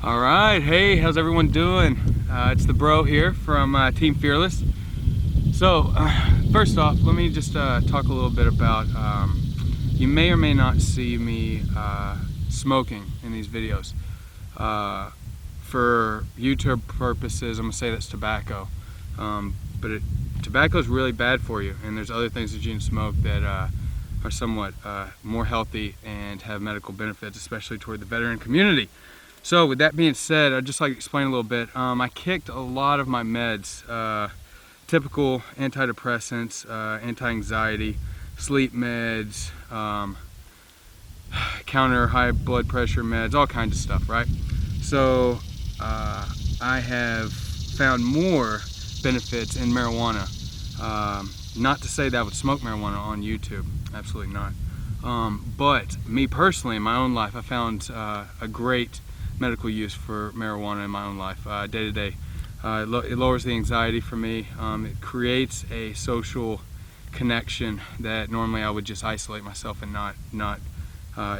All right, hey, how's everyone doing? It's the bro here from Team Fearless. So, first off, let me just talk a little bit about, you may or may not see me smoking in these videos. For YouTube purposes, I'm gonna say that's tobacco. But tobacco is really bad for you, and there's other things that you can smoke that are somewhat more healthy and have medical benefits, especially toward the veteran community. So with that being said, I'd just like to explain a little bit. I kicked a lot of my meds, typical antidepressants, anti-anxiety, sleep meds, counter high blood pressure meds, all kinds of stuff, right? So I have found more benefits in marijuana. Not to say that I would smoke marijuana on YouTube, absolutely not. But me personally, in my own life, I found a great medical use for marijuana in my own life, day to day. It lowers the anxiety for me. It creates a social connection that normally I would just isolate myself and not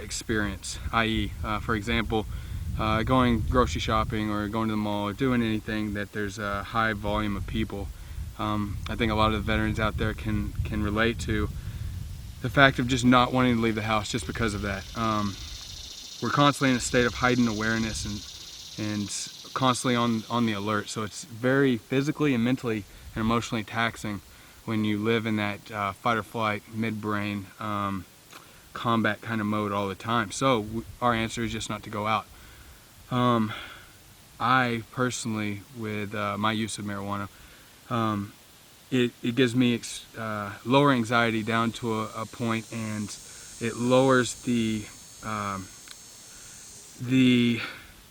experience. I.e., for example, going grocery shopping or going to the mall or doing anything that there's a high volume of people. I think a lot of the veterans out there can relate to the fact of just not wanting to leave the house just because of that. We're constantly in a state of heightened awareness and constantly on the alert. So it's very physically and mentally and emotionally taxing when you live in that fight or flight, midbrain, combat kind of mode all the time. So our answer is just not to go out. I personally, with my use of marijuana, it gives me lower anxiety down to a point, and it lowers the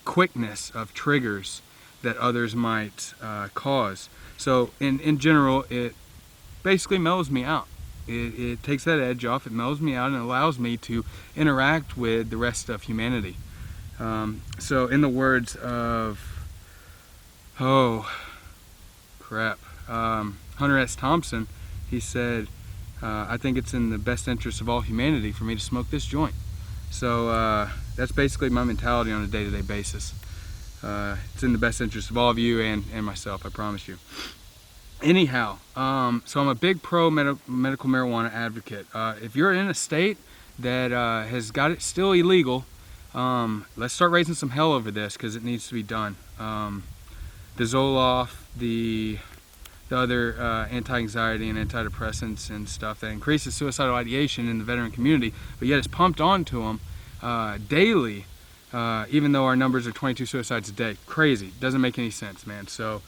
quickness of triggers that others might cause. So in general, it basically mellows me out. It takes that edge off, it mellows me out, and allows me to interact with the rest of humanity. So in the words of, Hunter S. Thompson, he said, I think it's in the best interest of all humanity for me to smoke this joint. So that's basically my mentality on a day-to-day basis. It's in the best interest of all of you and myself, I promise you. Anyhow, so I'm a big pro medical marijuana advocate. If you're in a state that has got it still illegal, let's start raising some hell over this, because it needs to be done. The Zoloft, the other anti-anxiety and antidepressants and stuff that increases suicidal ideation in the veteran community, but yet it's pumped onto them daily, even though our numbers are 22 suicides a day. Crazy. Doesn't make any sense, man. So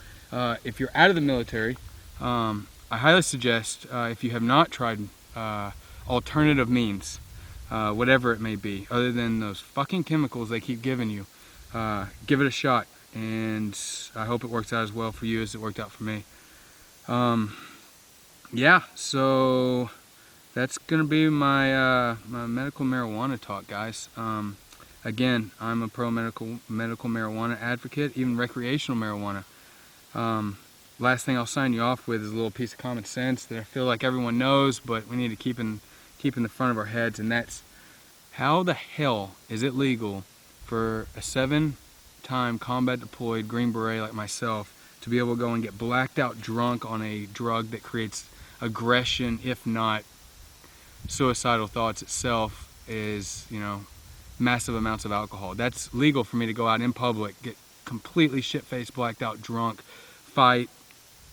if you're out of the military, I highly suggest, if you have not tried alternative means, whatever it may be, other than those fucking chemicals they keep giving you, give it a shot, and I hope it works out as well for you as it worked out for me. Yeah, so that's gonna be my my medical marijuana talk, guys. Again, I'm a pro medical marijuana advocate, even recreational marijuana. Last thing I'll sign you off with is a little piece of common sense that I feel like everyone knows, but we need to keep in the front of our heads, and that's, how the hell is it legal for a 7-time combat deployed Green Beret like myself to be able to go and get blacked out drunk on a drug that creates aggression, if not suicidal thoughts itself, is, massive amounts of alcohol? That's legal for me to go out in public, get completely shit-faced, blacked out drunk, fight,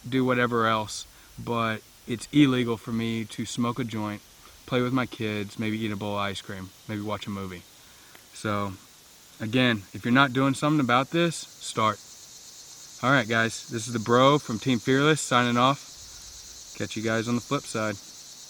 do whatever else, but it's illegal for me to smoke a joint, play with my kids, maybe eat a bowl of ice cream, maybe watch a movie. So again, if you're not doing something about this, start. Alright guys, this is the bro from Team Fearless signing off. Catch you guys on the flip side.